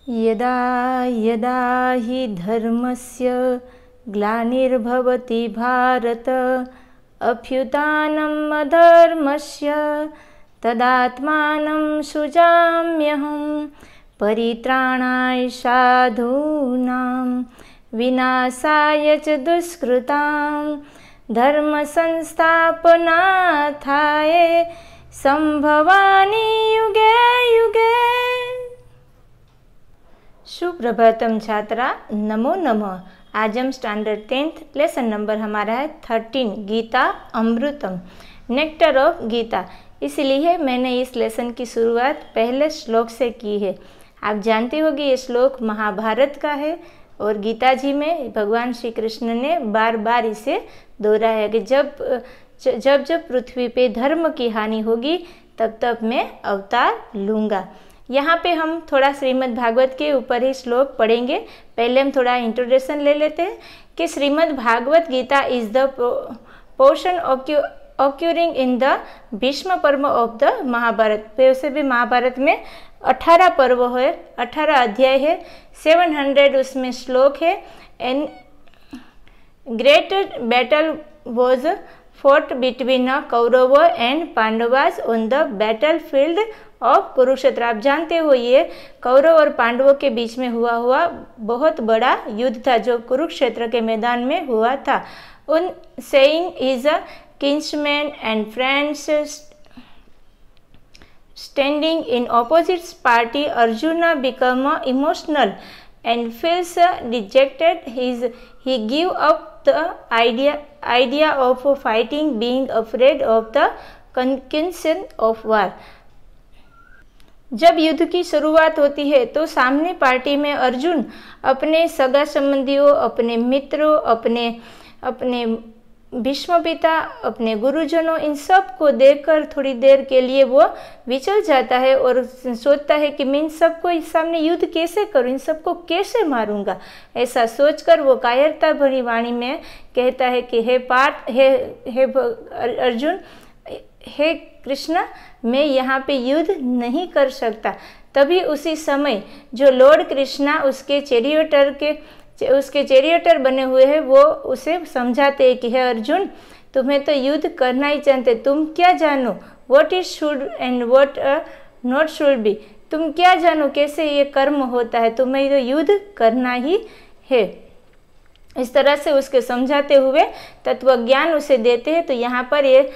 यदा यदा हि धर्मस्य ग्लानिर्भवति भारत अभ्युत्थानम् अधर्मस्य तदात्मानं सृजाम्यहं परित्राणाय साधूनां विनाशाय च दुष्कृतां धर्म संस्थापनार्थाय संभवामि युगे युगे। सुप्रभातम छात्रा, नमो नमः। आज हम स्टैंडर्ड 10th लेसन नंबर हमारा है 13 गीता अमृतम, नेक्टर ऑफ गीता। इसलिए मैंने इस लेसन की शुरुआत पहले श्लोक से की है। आप जानते होंगे ये श्लोक महाभारत का है और गीता जी में भगवान श्री कृष्ण ने बार बार इसे दोहराया है कि जब पृथ्वी पे धर्म की हानि होगी तब तब मैं अवतार लूँगा। यहाँ पे हम थोड़ा श्रीमद् भागवत के ऊपर ही श्लोक पढ़ेंगे। पहले हम थोड़ा इंट्रोडक्शन ले लेते हैं कि Shrimad Bhagavad Gita is the portion occurring in the Bhishma Parva of the Mahabharat. वैसे भी महाभारत में 18 पर्व है, 18 अध्याय है, 700 उसमें श्लोक है। And great battle was fought between Kaurava and Pandavas on the battle field of Kurukshetra. आप जानते हो ये कौरव और पांडवों के बीच में हुआ बहुत बड़ा युद्ध था जो कुरुक्षेत्र के मैदान में हुआ था। On seeing is a kinsman and friends standing in opposite party Arjun become emotional and feels dejected. He give up the idea of fighting, being afraid of the conclusion of war. जब युद्ध की शुरुआत होती है तो सामने पार्टी में अर्जुन अपने सगा संबंधियों, अपने मित्रों, अपने भीष्म पिता, अपने गुरुजनों, इन सब को देखकर थोड़ी देर के लिए वो विचल जाता है और सोचता है कि मैं इन सबको इस सामने युद्ध कैसे करूं, इन सबको कैसे मारूंगा। ऐसा सोचकर वो कायरता भरी वाणी में कहता है कि हे अर्जुन, हे कृष्ण, मैं यहाँ पे युद्ध नहीं कर सकता। तभी उसी समय जो लॉर्ड कृष्णा उसके चैरियटर बने हुए हैं वो उसे समझाते हैं कि हे अर्जुन, तुम्हें तो युद्ध करना ही चाहते, तुम क्या जानो what is should and what not should be. तुम क्या जानो कैसे ये कर्म होता है, तुम्हें तो युद्ध करना ही है। इस तरह से उसके समझाते हुए तत्व ज्ञान उसे देते हैं। तो यहाँ पर ये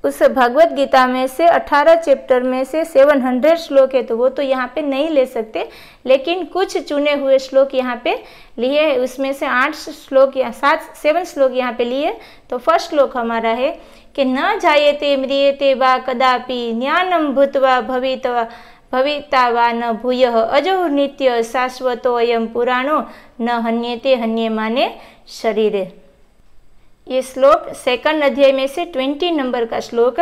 उस भगवत गीता में से 18 चैप्टर में से 700 श्लोक है, तो वो तो यहाँ पे नहीं ले सकते, लेकिन कुछ चुने हुए श्लोक यहाँ पे लिए है। उसमें से 8 श्लोक या 7 श्लोक यहाँ पे लिए। तो फर्स्ट श्लोक हमारा है कि न जायते म्रियते वा कदापि ज्ञानम भूत्वा भविता वा न भूयः अजो नित्य शाश्वतो अयम पुराणो न हन्यते हन्यमाने शरीरे। ये श्लोक 2nd अध्याय में से 20 नंबर का श्लोक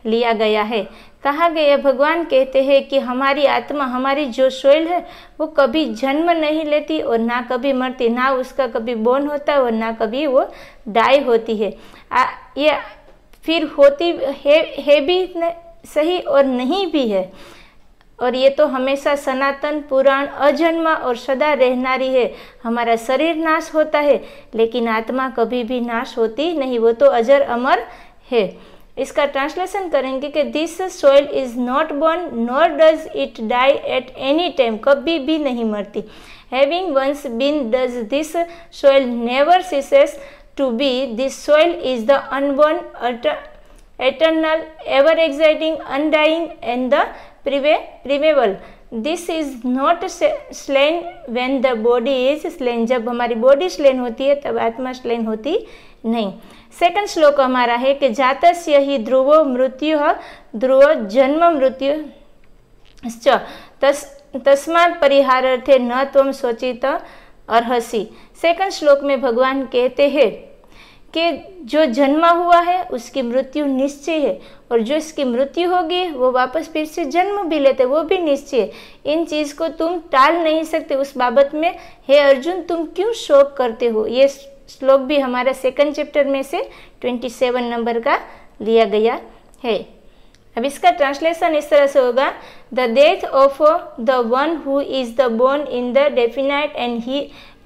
लिया गया है। कहा गया, भगवान कहते हैं कि हमारी आत्मा, हमारी जो सोल है वो कभी जन्म नहीं लेती और ना कभी मरती, ना उसका कभी बोर्न होता है और ना कभी वो डाई होती है। ये फिर होती है भी सही और नहीं भी है, और ये तो हमेशा सनातन पुराण अजन्मा और सदा रहनारी है। हमारा शरीर नाश होता है लेकिन आत्मा कभी भी नाश होती नहीं, वो तो अजर अमर है। इसका ट्रांसलेशन करेंगे कि this soul is not born nor does it die at any time, कभी भी नहीं मरती। Having once been does this soul never ceases to be. This soul is the unborn eternal, ever exciting, undying and the primeval. This is not slain when the body is slain. जब हमारी body slain होती है तब आत्मा slain होती नहीं। 2nd श्लोक हमारा है कि जातस्य ही ध्रुवो मृत्यु ध्रुव जन्म मृत्यु तस्मात् परिहारार्थे न त्वं शोचित अर्हसि। 2nd श्लोक में भगवान कहते हैं कि जो जन्मा हुआ है उसकी मृत्यु निश्चय है, और जो इसकी मृत्यु होगी वो वापस फिर से जन्म भी लेते, वो भी निश्चय है। इन चीज़ को तुम टाल नहीं सकते। उस बाबत में हे अर्जुन तुम क्यों शोक करते हो। ये श्लोक भी हमारा 2nd चैप्टर में से 27 नंबर का लिया गया है। अब इसका ट्रांसलेशन इस तरह से होगा, the death of the one who is the born in the definite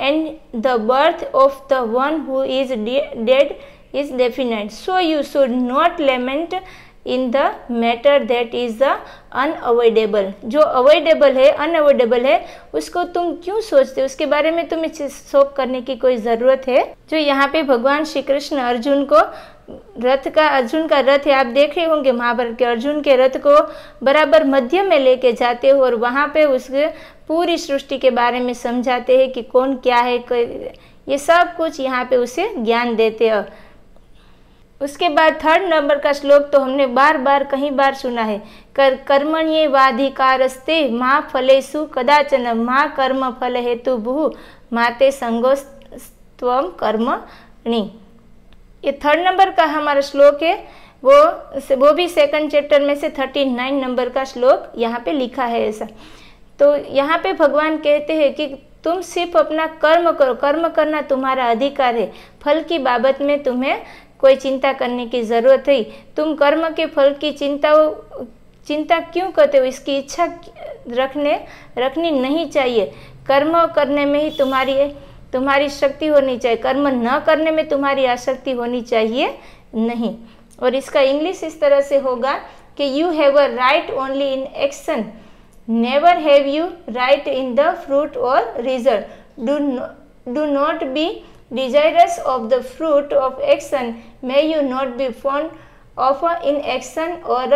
and the birth of the one who is dead is definite, so you should not lament in the matter that is the unavoidable. जो avoidable है, unavoidable है, उसको तुम क्यों सोचते हो, उसके बारे में तुम्हें शोक करने की कोई ज़रूरत है। जो यहाँ पे भगवान श्री कृष्ण अर्जुन का रथ है, आप देख रहे होंगे महाभारत के, अर्जुन के रथ को बराबर मध्य में लेके जाते हो और वहाँ पे उसके पूरी सृष्टि के बारे में समझाते हैं कि कौन क्या है, ये सब कुछ यहाँ पे उसे ज्ञान देते हैं। उसके बाद 3rd नंबर का श्लोक तो हमने बार बार कई बार सुना है, कर्मण्येवाधिकारस्ते मा फलेषु कदाचन मा कर्म फल हेतु भू माते संगोस्त्वम कर्मणि। ये 3rd नंबर का हमारा श्लोक है, वो भी 2nd चैप्टर में से 39 नंबर का श्लोक यहाँ पे लिखा है ऐसा। तो यहाँ पे भगवान कहते हैं कि तुम सिर्फ अपना कर्म करो, कर्म करना तुम्हारा अधिकार है, फल की बाबत में तुम्हें कोई चिंता करने की ज़रूरत है। तुम कर्म के फल की चिंता क्यों करते हो, इसकी इच्छा रखनी नहीं चाहिए। कर्म करने में ही तुम्हारी शक्ति होनी चाहिए, कर्म न करने में तुम्हारी आसक्ति होनी चाहिए नहीं। और इसका इंग्लिश इस तरह से होगा कि you have a right only in action, never have you right in the fruit और result. Do not be desirous of the fruit of action, may you not be fond of inaction or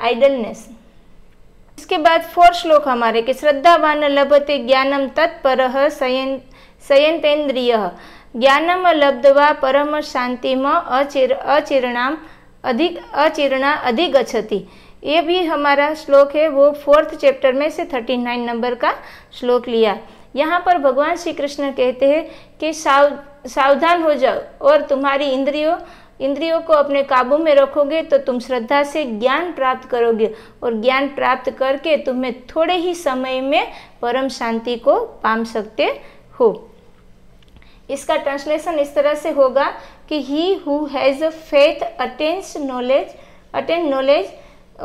idleness। इसके बाद 4th श्लोक हमारे कि श्रद्धावान लभते ज्ञानम तत्परः संयतेन्द्रियः ज्ञानम लब्ध्वा परम शांतिम अचिरणाम अचिरणा अधिगच्छति। ये भी हमारा श्लोक है, वो 4th चैप्टर में से 39 नंबर का श्लोक लिया। यहाँ पर भगवान श्री कृष्ण कहते हैं कि सावधान हो जाओ और तुम्हारी इंद्रियों को अपने काबू में रखोगे तो तुम श्रद्धा से ज्ञान प्राप्त करोगे और ज्ञान प्राप्त करके तुम्हें थोड़े ही समय में परम शांति को पा सकते हो। इसका ट्रांसलेशन इस तरह से होगा कि he who has faith attains knowledge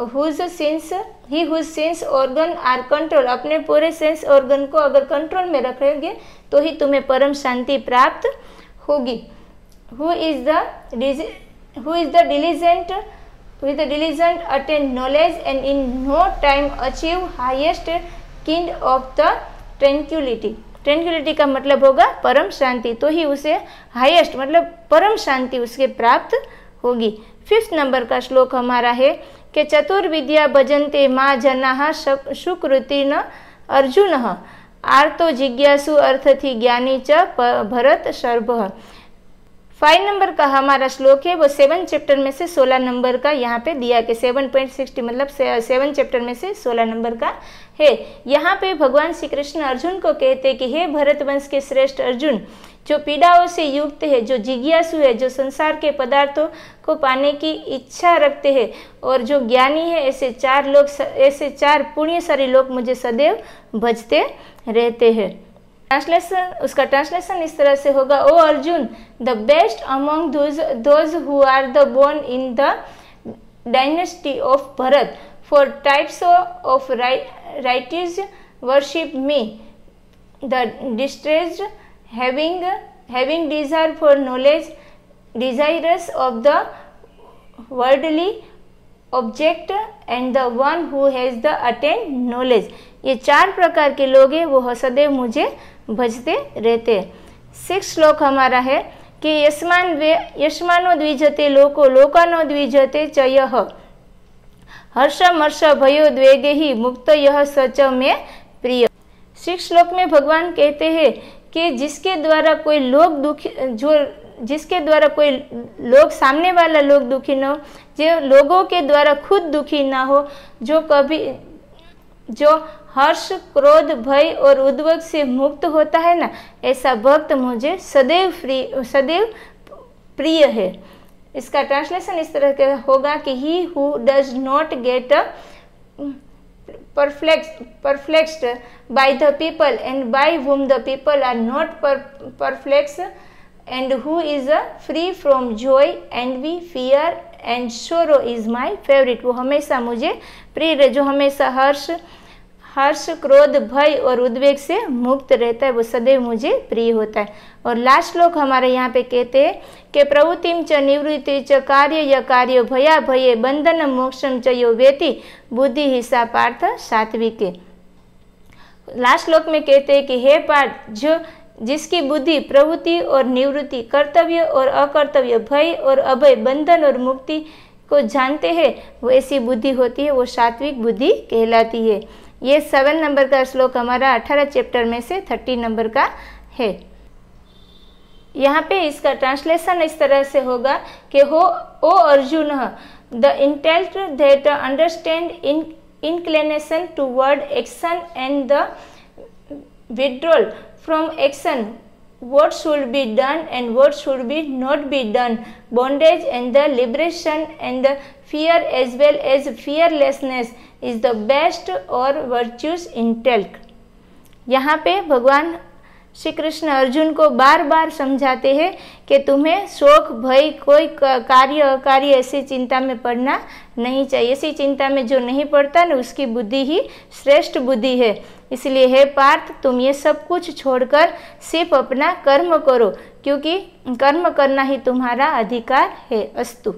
whose sense organ are control, अपने पूरे सेंस ऑर्गन को अगर कंट्रोल में रखेंगे तो ही तुम्हें परम शांति प्राप्त होगी। who is the diligent attain knowledge and in no time achieve highest kind of the tranquility का मतलब होगा परम शांति, तो ही उसे हाईएस्ट मतलब परम शांति उसके प्राप्त होगी। 5th नंबर का श्लोक हमारा है कि चतुर्विद्या भजन्ते मा जनाः सुकृतिन अर्जुन आर्तो जिज्ञासु अर्थथि ज्ञानी च भरत शर्भः। 5 नंबर का हमारा श्लोक है, वो 7 चैप्टर में से 16 नंबर का यहाँ पे दिया कि 7.60 मतलब 7 चैप्टर में से 16 नंबर का है। यहाँ पे भगवान श्री कृष्ण अर्जुन को कहते कि हे भरत वंश के श्रेष्ठ अर्जुन, जो पीड़ाओं से युक्त है, जो जिज्ञासु है, जो संसार के पदार्थों को पाने की इच्छा रखते हैं और जो ज्ञानी है, ऐसे 4 पुण्यशाली लोग मुझे सदैव भजते रहते हैं। उसका ट्रांसलेशन इस तरह से होगा, O Arjun, the best among those who are the born in the dynasty of Bharat, four types of righteous worship me, the distressed having desire for knowledge, desirous of the worldly object, and the one who has the attained knowledge। ये 4 प्रकार के लोग हैं, वो सदैव मुझे भजते रहते हैं। 6 श्लोक हमारा है कि यस्मानो द्विजते लोको लोकानो द्विजते च यः हर्षमर्ष भयो द्वेगे ही मुक्त यह सच में प्रिय। 6 श्लोक में भगवान कहते हैं कि जिसके द्वारा कोई लोग सामने वाला लोग दुखी न हो, जो लोगों के द्वारा खुद दुखी ना हो, जो हर्ष क्रोध भय और उद्वेग से मुक्त होता है ना, ऐसा भक्त मुझे सदैव प्रिय है। इसका ट्रांसलेशन इस तरह का होगा कि he who does not gate perplexed by the people and by whom the people are not perplexed, and who is free from joy, envy, fear and सोरो इज़ माई फेवरेट। वो हमेशा मुझे प्रिय रहे, जो हमेशा हर्ष, क्रोध, भय और उद्वेग से मुक्त रहता है, वो सदैव मुझे प्रिय होता है। और लास्ट श्लोक हमारे यहाँ पे कहते हैं कि प्रवृत्तिम च निवृत्ति च कार्य य कार्य भया भये बंधन मोक्षम च यो वेति बुद्धि हिस्सा पार्थ सात्विके। लास्ट श्लोक में कहते हैं कि हे पार्थ, जो जिसकी बुद्धि प्रवृत्ति और निवृत्ति, कर्तव्य और अकर्तव्य, भय और अभय, बंधन और मुक्ति को जानते हैं, वो ऐसी बुद्धि होती है, वो सात्विक बुद्धि कहलाती है। ये 7 नंबर का श्लोक हमारा 18 चैप्टर में से 30 नंबर का है। यहाँ पे इसका ट्रांसलेशन इस तरह से होगा कि O Arjun, the intellect that understand inclination toward action and the withdrawal from action, what should be done and what should be not be done, bondage and the liberation and the fear as well as fearlessness is the best or virtuous intellect। यहाँ पे भगवान श्री कृष्ण अर्जुन को बार बार समझाते हैं कि तुम्हें शोक, भय, कोई कार्य अकार्य ऐसी चिंता में पड़ना नहीं चाहिए। ऐसी चिंता में जो नहीं पड़ता ना, उसकी बुद्धि ही श्रेष्ठ बुद्धि है। इसलिए हे पार्थ, तुम ये सब कुछ छोड़कर सिर्फ अपना कर्म करो, क्योंकि कर्म करना ही तुम्हारा अधिकार है। अस्तु।